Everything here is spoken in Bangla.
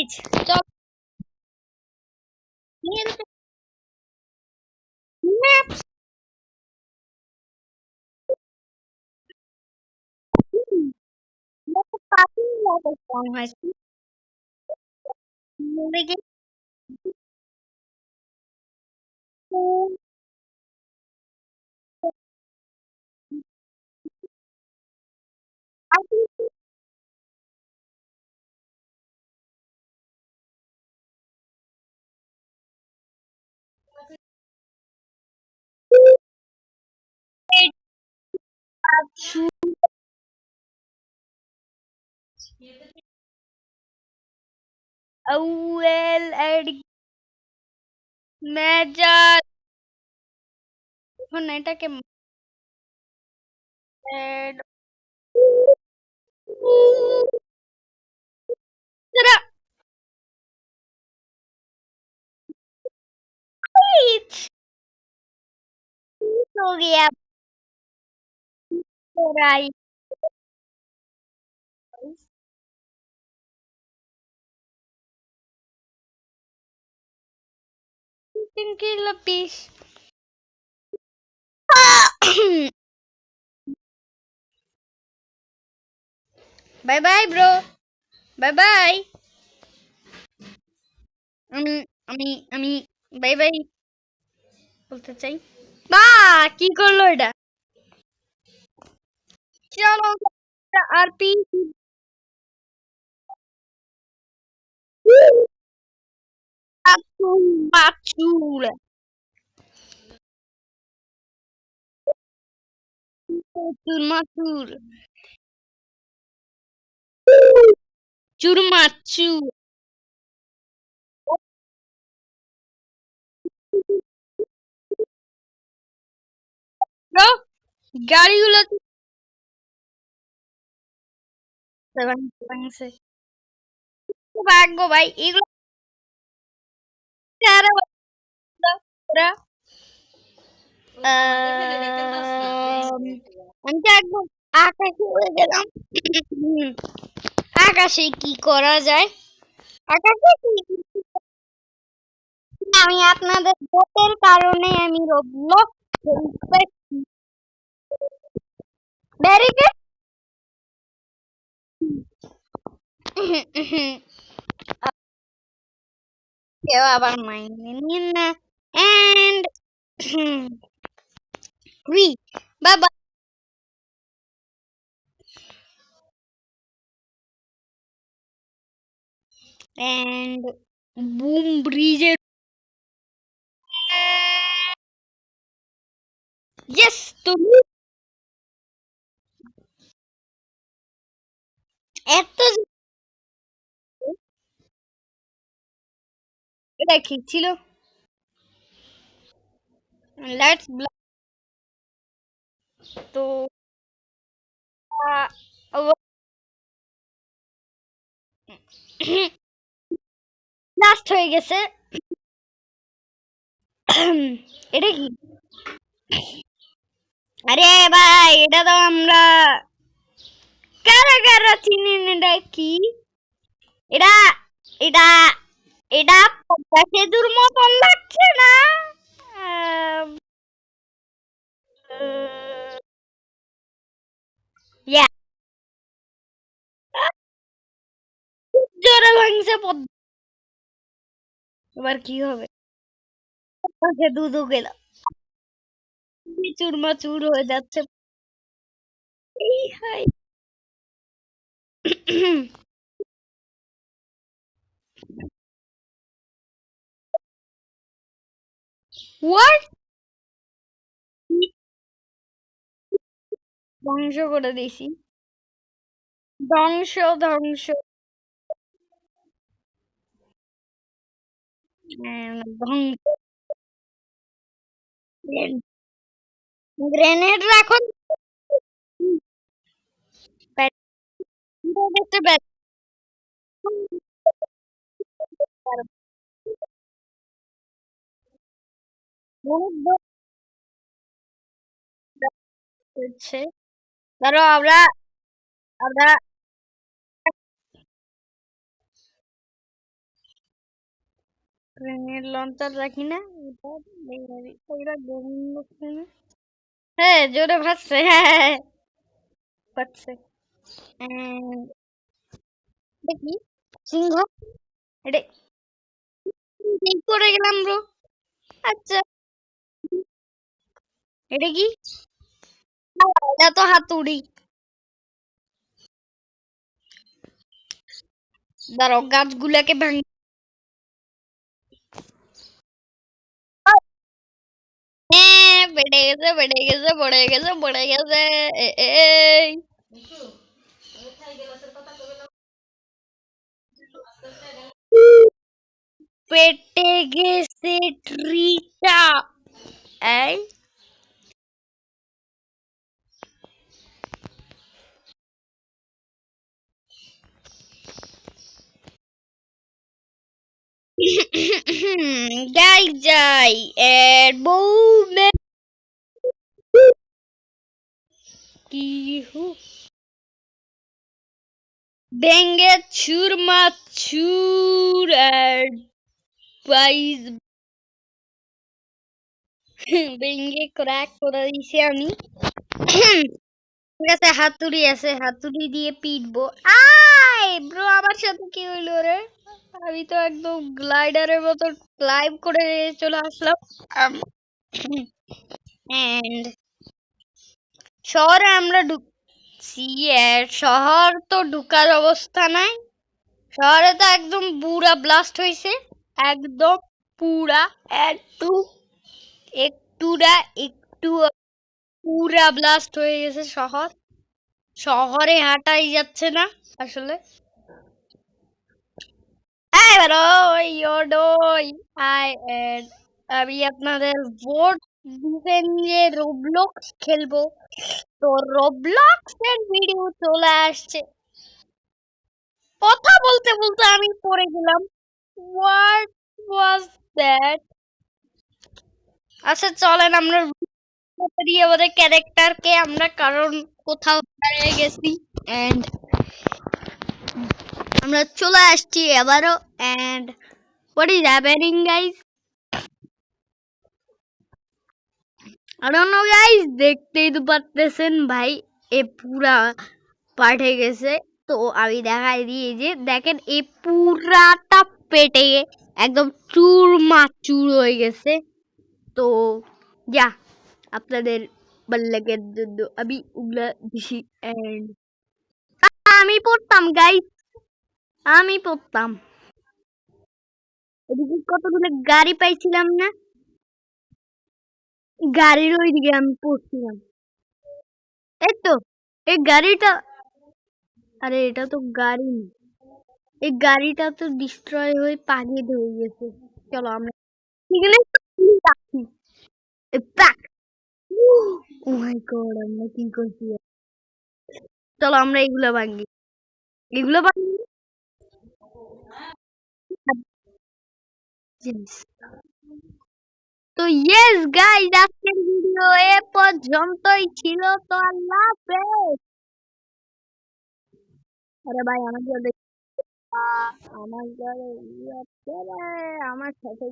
চল ম্যাপস কাটিং লাগে strong হয় মরে গেছে أول মেজাজ এখন এটাকে हो गया right Pinky Lapis. Bye bye, bro. Bye bye. আমি বাই বাই বলতে চাই বা কি করলো এটা চলো আর পি বাচুর মাচুর চুরমাচুর ব্রো গাড়িগুলো ভাঙছে ভাগ্য ভাই এগুলো কারা ওরা আমি তো একদম আকাশে উড়ে গেলাম আকাশে কি করা যায় আকাশে আমি আপনাদের ভোটের কারণে আমি রোবলক্স খেলতেছি ভেরি গুড কেউ আবার মাইনে নিন না এন্ড রি বাবা এন্ড বুম ব্রিজের ইয়েস তুমি এত এটা কি ছিল লেটস তো লাস্ট হয়ে গেছে এটা কি আরে ভাই এটা তো আমরা কারা কারা চিনেন এটা কি এটা এটা এটা পদ্মা সেতুর মতন লাগছে না আহ, ইয়া জোরে ভাঙছে পদ্মা এবার কি হবে পদ্মা সেতু তো গেল চুরমাচুর হয়ে যাচ্ছে এই হাই হোয়াট ধ্বংস করে দিছি ধ্বংস ধ্বংস ধ্বংস গ্রেনেড রাখুন হচ্ছে ধরো আমরা আমরা গ্রেনেড লঞ্চার রাখি না, এটা দেখে দিই। ওইটা গোবিন্দ সেনা। হ্যাঁ, জোরে ভাসছে, হ্যাঁ হ্যাঁ, হ্যাঁ, ভাসছে। And এটা কি? সিংহ? এটা কি করে গেলাম ব্রো? আচ্ছা, এটা কি? না, এটা তো হাতুড়ি। দাঁড়াও, গাছগুলাকে ভাঙ। হ্যাঁ, বেড়ে গেছে, বেড়ে গেছে, বেড়ে গেছে, বেড়ে গেছে। এই পেটে গেছে ট্রিটা। এই যাই যাই এর বউ কি হু ভেঙ্গে চুরমাচুর আর বাইস ভেঙ্গে ক্র্যাক করে দিছি আমি। ঠিক আছে, হাতুড়ি আছে, হাতুড়ি দিয়ে পিটবো। আয় ব্রো, আমার সাথে কি হইলো রে? আমি তো একদম গ্লাইডারের মতো ক্লাইম করে চলে আসলাম। এন্ড শহরে আমরা ঢুকছি। শহর তো ঢুকার অবস্থা নাই। শহরে তো একদম পুরা ব্লাস্ট হয়েছে। একদম পুরা, একটু একটুরা একটু পুরা ব্লাস্ট হয়ে গেছে শহর। শহরে হাঁটাই যাচ্ছে না আসলে। এই বেরোই ওডই আই এন্ড আমি আপনাদের ভোট দিবেন যে রোবলক্স খেলবো। তো রোবলক্স এর ভিডিও চলে আসছে। কথা বলতে বলতে আমি পড়ে গেলাম। What was that? আচ্ছা চলেন আমরা দিয়ে আমাদের ক্যারেক্টারকে আমরা কারণ কোথাও হারিয়ে গেছি। এন্ড আমরা চলে আসছি আবারও। And what is happening guys? I don't know guys, দেখতেই তো পারতেছেন ভাই, এ পুরা পাল্টে গেছে। তো আমি দেখাই দিই, এই যে দেখেন এই পুরাটা পেটে একদম চুরমাচুর হয়ে গেছে। তো যা আপনাদের ভাল লাগার জন্য আমি ওগুলা দিছি। And আমি পড়তাম গাইস, আমি পড়তাম। এদিকে কতগুলো গাড়ি পাইছিলাম না, গাড়ির ওইদিকে আমি পড়ছিলাম। এই তো এই গাড়িটা, আরে এটা তো গাড়ি না। এই গাড়িটা তো ডিস্ট্রয় হয়ে পানিতে হয়ে গেছে। চলো আমরা এখানে রাখি। ব্যাক। ও মাই গড, আমরা কি করছি? চলো আমরা এগুলা ভাঙি, এগুলো ভাঙি। তো ইয়েস গাইস, আজকের ভিডিও এ পর্যন্তই ছিল। তো আল্লাহ হাফেজ। আরে ভাই আমার সাথে আমার সাথে